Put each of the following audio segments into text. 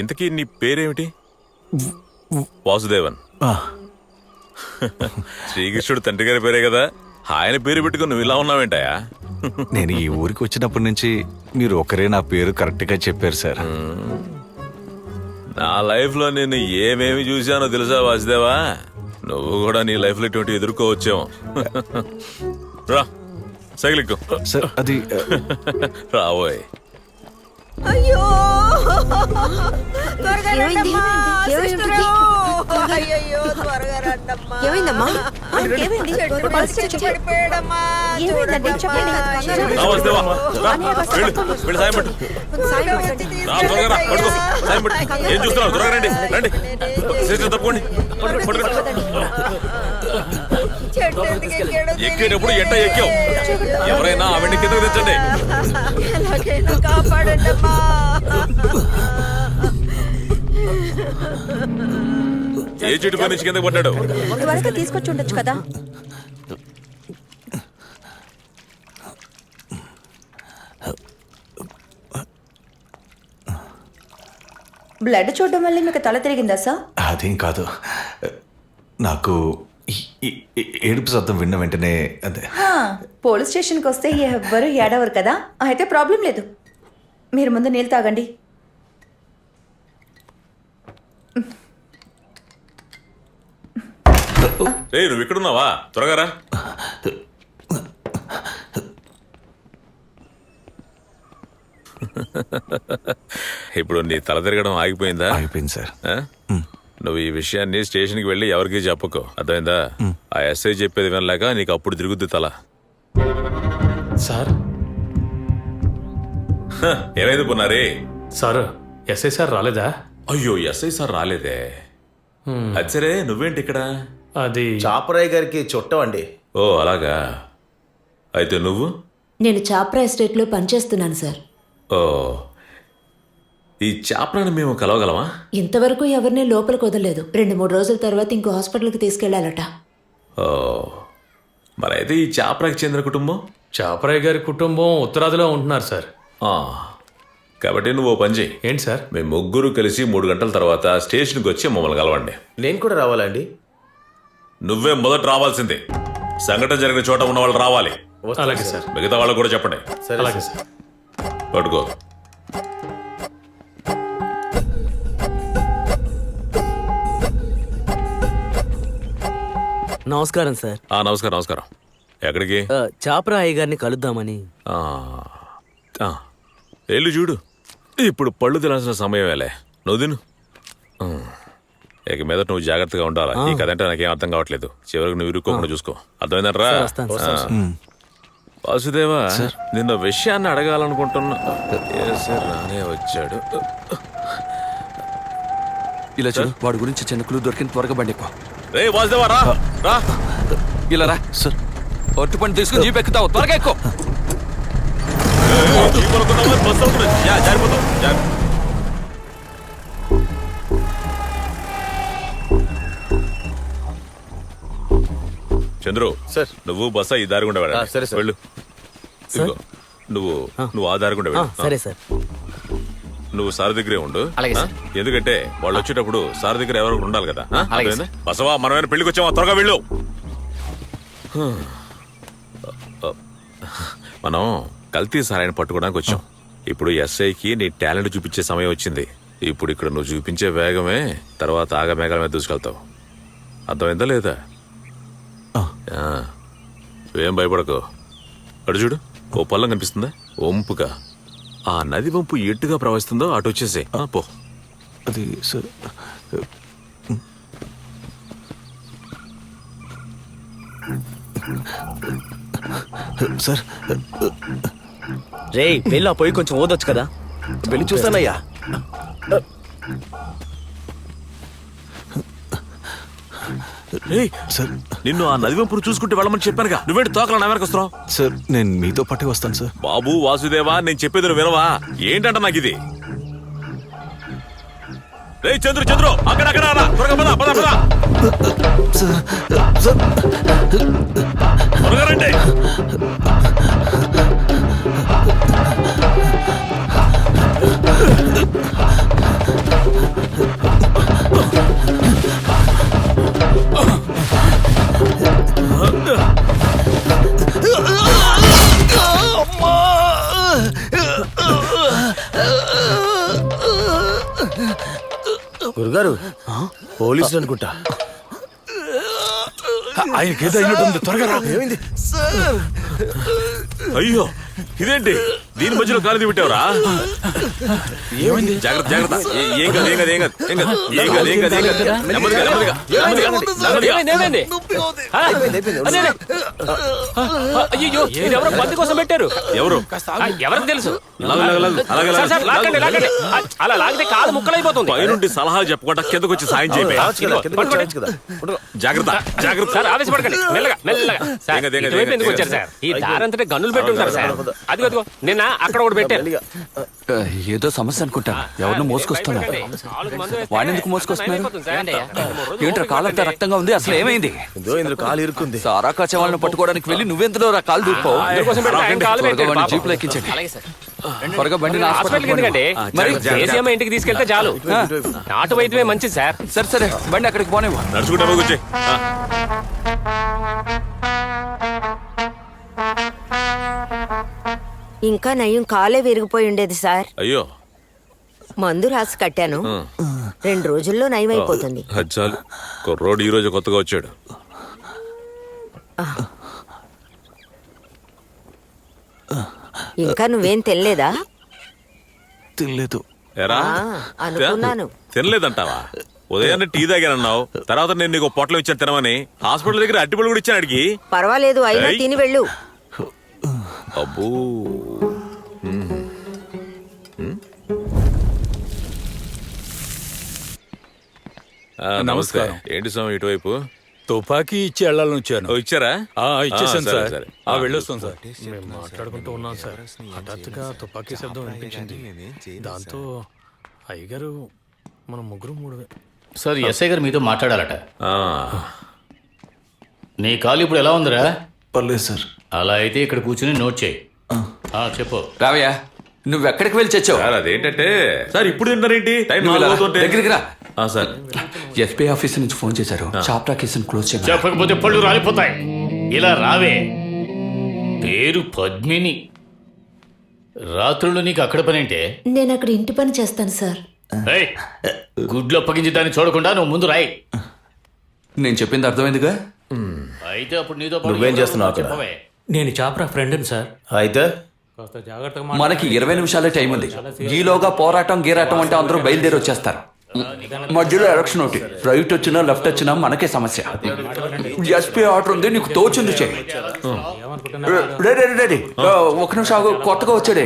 ఇంతకీ నీ పేరేమిటి? వాసుదేవన్. శ్రీకృష్ణుడు తండ్రి గారి పేరే కదా, ఆయన పేరు పెట్టుకుని నువ్వు ఇలా ఉన్నావేంటయా? నేను ఈ ఊరికి వచ్చినప్పటి నుంచి మీరు ఒకరే నా పేరు కరెక్ట్ గా చెప్పారు సార్. నా లైఫ్ లో నేను ఏమేమి చూశానో తెలుసా వాసుదేవా? నువ్వు కూడా నీ లైఫ్ లో ఇటువంటి ఎదుర్కోవచ్చేమో. రా సైకిల్ ఎక్కు. సార్ అది రాబోయ్. అయ్యో త్వరగా రండమ్మా, సిస్టరు. అయ్యయ్యో, త్వరగా రండమ్మా. ఏమైందమ్మా? చెట్టు పడిచి పడిపోయాడమ్మా. చూడమ్మా. రా వాసుదేవా, రా. వెళ్ళు సాయం పట్టు. రా త్వరగా రా, పడుకో. సాయం పట్టు. ఏం చూస్తున్నావు? త్వరగా రండి, రండి. సిస్టర్ తప్పుకోండి. చెట్టు ఎందుకు ఎక్కాడో ఎక్కేటప్పుడు ఎట్ట ఎక్కావు? ఎవరైనా ఆవిడ్ని కిందకు తెచ్చండి. ఎలాగైనా కాపాడండమ్మా. ఏ చెట్టు పై నుంచి కిందకు పడ్డాడు? త్వరగా తీసుకొచ్చి ఉండొచ్చు కదా. బ్లడ్ చూడడం వల్ల మీకు తల తిరిగిందా సార్? అదేం కాదు, నాకు ఏడుపు శబ్దం విన్న వెంటనే అదే. పోలీస్ స్టేషన్కి వస్తే ఎవ్వరు ఏడవరు కదా, అయితే ప్రాబ్లం లేదు. మీరు ముందు నీళ్ళు తాగండి. నువ్వు ఇక్కడున్నావా? త్వరగా రా. ఇప్పుడు నీ తల తిరగడం ఆగిపోయిందా? అయిపోయింది సార్. నువ్వు ఈ విషయాన్ని స్టేషన్కి వెళ్ళి ఎవరికి చెప్పకు, అర్థమైందా? ఆ ఎస్ఐ చెప్పేది వినలేక నీకు అప్పుడు తిరుగుద్ది తల. సార్ ఏమైంది పున్నారే? సార్ ఎస్ఐ సార్ రాలేదా? అయ్యో, ఎస్ఐ సార్ రాలేదే. అది సరే, నువ్వేంటి ఇక్కడ? అది చాపరాయ్ గారికి చుట్టమండి. ఓ అలాగా. అయితే నువ్వు? నేను చాప్రా ఎస్టేట్లో పనిచేస్తున్నాను సార్. ఓ, ఈ చాప్రాన్ని మేము కలవగలమా? ఇంతవరకు ఎవరిని లోపలికి వదలలేదు. 2-3 రోజుల తర్వాత ఇంకో హాస్పిటల్కి తీసుకెళ్లాలట. ఓ, మరైతే ఈ చాప్రాకి చెందిన కుటుంబం? చాపరాయ్ గారి కుటుంబం ఉత్తరాదిలో ఉంటున్నారు సార్. కాబట్టి నువ్వు ఓ పని చెయ్యి. ఏంటి సార్? మేము ముగ్గురు కలిసి 3 గంటల తర్వాత స్టేషన్కి వచ్చి మమ్మల్ని కలవండి. నేను కూడా రావాలండి? నువ్వే మొదట రావాల్సిందే. సంఘటన జరిగిన చోట ఉన్న వాళ్ళు రావాలి. అలాగే సార్. మిగతా వాళ్ళకు కూడా చెప్పండి. అలాగే సార్. పట్టుకో. నమస్కారం సార్. నమస్కారం నమస్కారం. ఎక్కడికి? చాప్రా అయ్య గారిని కలుద్దామని. వెళ్ళు చూడు. ఇప్పుడు పళ్ళు తినాల్సిన సమయమేలే. నువ్వు తిను. ఇక మీద నువ్వు జాగ్రత్తగా ఉండాలా. ఈ కథ అంటే నాకేం అర్థం కావట్లేదు. చివరికి నువ్వు ఇరుక్కోకుండా చూసుకో. అర్థమైందరా? వాసుదేవా, నిన్న విషయాన్ని అడగాలనుకుంటున్నా. రానే వచ్చాడు. ఇలా చూడు, వాడి గురించి చిన్న క్లూ దొరికిన త్వరగా బండి ఎక్కువ. రే వాసుదేవా, రా రా. ఇలా రా సార్. ఒట్టు పని తీసుకుని జీప్ ఎక్కుతావు, త్వరగా ఎక్కువ. చంద్రు సార్, నువ్వు బస్సా ఈ దారి గుండా వెళ్ళాలి. సరే సార్. వెళ్ళు. నువ్వు ఆ దారి గుండా వెళ్ళు. సరే సార్. నువ్వు సార్ దగ్గరే ఉండు. అలాగే సార్. ఎందుకంటే వాళ్ళు వచ్చేటప్పుడు సార్ దగ్గర ఎవరు ఉండాలి కదా. బసవా, మనమైనా పెళ్లికి వచ్చామా? త్వరగా వెళ్ళు. మనం కల్తీ సారాయణ పట్టుకోవడానికి వచ్చాం. ఇప్పుడు ఎస్ఐకి నీ టాలెంట్ చూపించే సమయం వచ్చింది. ఇప్పుడు ఇక్కడ నువ్వు చూపించే వేగమే తర్వాత ఆగమేఘాల మీద దూసుకెళ్తావు. అర్థమైందా లేదా? ఏం భయపడకు. అటు చూడు, ఓ పల్లం కనిపిస్తుందా? వంపుగా. ఆ నది వంపు ఎట్టుగా ప్రవహిస్తుందో అటు వచ్చేసే. పో. అది సార్. సార్ రే, వెళ్ళి ఆ పొయ్యి కొంచెం ఓదొచ్చు కదా. వెళ్ళి చూస్తానయ్యా. సార్, నిన్ను ఆ నది వంపును చూసుకుంటూ వెళ్ళమని చెప్పానుగా. నువ్వేంటి తోకలా నా వెనక వస్తున్నావు? సార్ నేను మీతో పాటే వస్తాను సార్. బాబు వాసుదేవా, నేను చెప్పేది నువ్వు వినవా? ఏంటంట నాకు ఇది? రే చంద్రు, చంద్రు, అక్కడ త్వరగా పద పద పద. త్వరగా రండి. గురుగారు పోలీసులు అనుకుంటా. ఆయనకి ఏదో అయినట్టుంది, త్వరగా రా. ఏమైంది? అయ్యో ఇదేంటి దీని మధ్యలో కాలు పెట్టావురా? ఏమైంది? జాగ్రత్త జాగ్రత్త. ఏం కాదు ఏం కాదు ఏం కాదు ఏం కాదు ఏం కాదు ఏం కాదు ఏం కాదు. నెమ్మదిగా నెమ్మదిగా నెమ్మదిగా నెమ్మదిగా. అయ్యో ఎవరో బండి కోసం పెట్టారు. ఎవరు? ఎవరికి తెలుసు? లాగు, లాగు, లాగు. అలాగే లాగు. సార్, లాగండి, లాగండి. అలా లాగితే కాలు ముక్కలైపోతుంది. పైనుండి సలహాలు చెప్పకుండా కిందకు వచ్చి సాయం చేయి. రావచ్చు కదా, కిందకి వచ్చి రావచ్చు కదా. జాగ్రత్త జాగ్రత్త. సార్ ఆవేశపడకండి, మెల్లగా మెల్లగా. సార్, ఏం కాదు, ఏం కాదు, ఇటువైపు ఏం ఎందుకు కాదు. వచ్చారు సార్? ఈ దారంతటే గన్నులు పెట్టి ఉంటారు సార్. అదిగో అదిగో నిన్న అక్కడ ఒకటి పెట్టారు. ఏదో సమస్య అనుకుంటా. ఎవరిని మోసుకొస్తున్నా? వాడిని ఎందుకు మోసుకొస్తున్నారు? ఏంట్రా కాలంతా రక్తంగా ఉంది, అసలు ఏమైంది? ఇదో ఇందులో కాలు ఇరుక్కుంది. సారా కాచే వాళ్ళని పట్టుకోవడానికి వెళ్ళి నువ్వెందులో రా కాలు దూరిపోవు? జీపులో ఎక్కించండి. త్వరగా బండిని హాస్పిటల్కి ఎందుకంటే మరి కేసీఎం ఇంటికి తీసుకెళ్తే చాలు. నాటు వైద్యమే మంచిది సార్. సరే సరే బండి అక్కడికి పోనేవా. నడుచుకుంటా వచ్చి. ఇంకా నయం కాలే విరిగిపోయి ఉండేది సార్. అయ్యో మందు రాసి కట్టాను, 2 రోజుల్లో నయం అయిపోతుంది. అది చాలు. కుర్రోడు ఈ రోజు కొత్తగా వచ్చాడు. ఇంకా నువ్వేం తినలేదా? తెలియదు. ఎరా అనుకున్నాను. తినలేదంటావా? ఉదయాన్నే టీ తాగానన్నావు, తర్వాత నేను నీకు పొట్లం ఇచ్చాను తినమని. హాస్పిటల్ దగ్గర అట్టిపళ్ళు కూడా ఇచ్చాను అడిగి. పర్వాలేదు, అయినా ఏయ్. తిని వెళ్ళు. అబ్బో నమస్తే. ఏంటి స్వామి ఇటువైపు? తుపాకీ ఇచ్చి వెళ్ళాలని వచ్చాను. ఓ, ఇచ్చారా? ఇచ్చేసాను సరే, సార్. సరే. వెళ్ళొస్తాను సార్. మేము మాట్లాడుకుంటూ ఉన్నాం సార్. హఠాత్తుగా తుపాకీ శబ్దం వినిపించింది. దాంతో అయ్యగారు మనం ముగ్గురు మూడు సార్, ఎస్ఐ గారు మీతో మాట్లాడాలట. ఆ, నీ కాలు ఇప్పుడు ఎలా ఉందిరా? పర్లేదు సార్. అలా అయితే ఇక్కడ కూర్చుని నోట్ చేయి. చెప్పు. రావయ్యా, నువ్వెక్కడికి వెళ్ళి చచ్చావు? సార్ అదేంటంటే సార్ ఇప్పుడు తింటారేంటి? టైం నువ్వు ఇలా 4 అవుతుంటే. దగ్గరికి రా. సార్ ఎస్పీ ఆఫీస్ నుంచి ఫోన్ చేశారు. చాప్టా కేసును క్లోజ్ చేయమని. చెప్పకపోతే పళ్ళు రాలిపోతాయి. ఇలా రావే. పేరు పద్మిని. రాత్రులు నీకు అక్కడ పని అంటే? నేను అక్కడ ఇంటి పని చేస్తాను సార్. ఏయ్, గుడ్లు అప్పగించి దాన్ని చూడకుండా నువ్వు ముందు రాయి. నేను చెప్పింది అర్థమైందిగా? అయితే అప్పుడు నీతో పాటు నువ్వేం చేస్తున్నావు అక్కడ? చెప్పవే. నేను చాప్రా ఫ్రెండ్ని సార్. అయితే కాస్త జాగ్రత్తగా మనకి 20 నిమిషాలే టైం ఉంది. ఈలోగా పోరాటం గీరాటం అంటే అందరూ బయలుదేరి వచ్చేస్తారు. మధ్యలో ఎలక్షన్ ఒకటి, రైట్ వచ్చినా లెఫ్ట్ వచ్చినా మనకే సమస్య. ఎస్పీ ఆర్డర్ ఉంది, నీకు తోచింది చేయి. రెడీ. ఒక నిమిషం ఆగు, కొత్తగా వచ్చాడే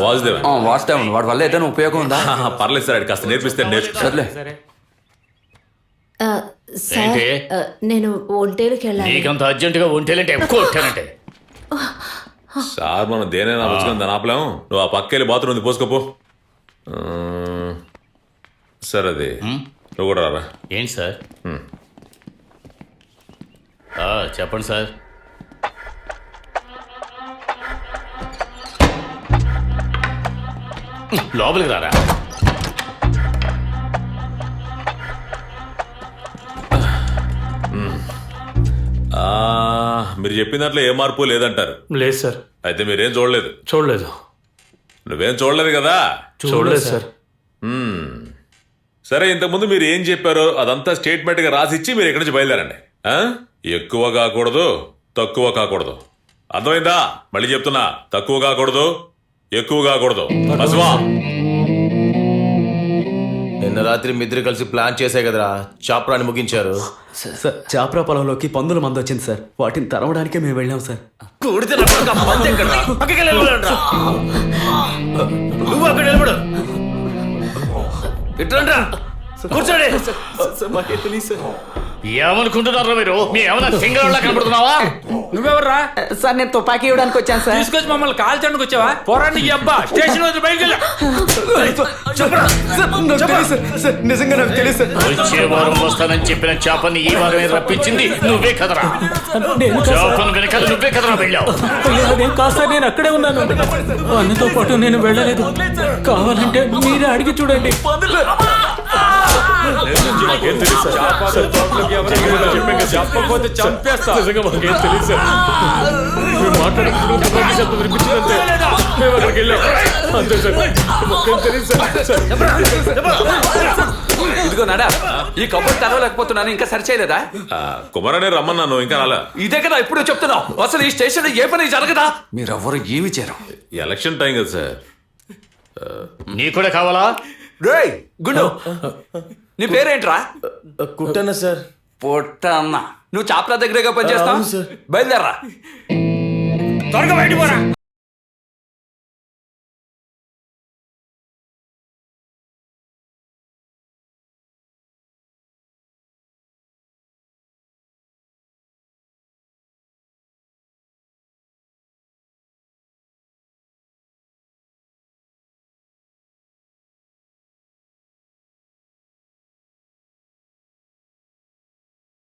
వాసుదేవ్. వాస్తవం. వాడి వల్ల ఏదైనా ఉపయోగం ఉందా? పర్లేదు సార్, కాస్త నేర్పిస్తే నేర్చుకో. సర్లే. ఆ, సార్, ఏంటి? నేను ఒంటేలుకి వెళ్ళాలి. నీకంత అర్జెంటుగా ఒంటేలంటే ఎక్కువ కొట్టానంటే. సార్ మనం దేనైనా వచ్చుకొని దాని ఆపలేము. నువ్వు ఆ పక్కెళ్ళి బాత్రూమ్ ఉంది, పోసుకోపో. సార్ అది నువ్వు కూడా రారా. ఏంటి సార్? చెప్పండి సార్. లోపలికి రారా. మీరు చెప్పిన దాంట్లో ఏ మార్పు లేదంటారు. లేదు సార్. అయితే మీరేం చూడలేదు. చూడలేదు. నువ్వేం చూడలేదు కదా. చూడలేదు సార్. సరే, ఇంతకుముందు మీరు ఏం చెప్పారో అదంతా స్టేట్మెంట్ గా రాసిచ్చి మీరు ఇక్కడి నుంచి బయలుదేరండి. ఎక్కువ కాకూడదు, తక్కువ కాకూడదు. అర్థమైందా? మళ్ళీ చెప్తున్నా, తక్కువ కాకూడదు, ఎక్కువ కాకూడదు. బస్వా. నిన్న రాత్రి మీ ఇద్దరు కలిసి ప్లాన్ చేసే కదరా చాప్రాని ముగించారు. సార్, చాప్రా పొలంలోకి పందుల మందు వచ్చింది సార్. వాటిని తరవడానికే మేము వెళ్ళాం సార్. నువ్వు అక్కడ నిలబడు. ఇట్లా కూర్చోండి. ఏమనుకుంటున్నారా మీరు? మీ ఏమన్నా సింగర్ కనబడుతున్నావా? నువ్వెవర్రా? సార్, నేను తుపాకీ ఇవ్వడానికి వచ్చాను సార్. తీసుకొచ్చి మమ్మల్ని కాల్చడానికి వచ్చావా? పోరాడి అబ్బా స్టేషన్ వద్ద బయలుకి నిజంగా నాకు తెలుసు. వచ్చే వారం వస్తానని చెప్పిన చేపని ఈ వారమే రప్పించింది నువ్వే కదరా. చేపను వెనకాల నువ్వే కదరా వెళ్ళావు. అదేం కాదు సార్, నేను అక్కడే ఉన్నాను. అన్నతో పాటు నేను వెళ్ళలేదు. కావాలంటే మీరే అడిగి చూడండి. మాకేం తెలియదు సార్. చెప్పకపోతే చంపేస్తా నిజంగా మాకేం తెలియదు సార్ మేము మాట్లాడుకుంటూ తుపాకీ శబ్దం వినిపించిందంతే మేము అక్కడికి వెళ్ళాం అంతే సార్ మాకేం తెలియదు సార్. ఇదిగో నడా ఈ కబుర్లు తెరవలేకపోతున్నాను ఇంకా సరి చేయలేదా కుమారనే రమ్మన్నాను ఇంకా రాలా. ఇదే కదా ఇప్పుడు చెప్తున్నావు అసలు ఈ స్టేషన్ ఏ పని జరగదా మీరెవ్వరు ఏమి చేయరు ఎలక్షన్ టైం కదా సార్. నీ కూడా కావాలా? రేయ్ గుండు నీ పేరేంట్రా కుట్టనా సార్? పొట్ట అన్న నువ్వు చాపల దగ్గరగా పనిచేస్తావు బయలుదేరరా త్వరగా బయట పోరా.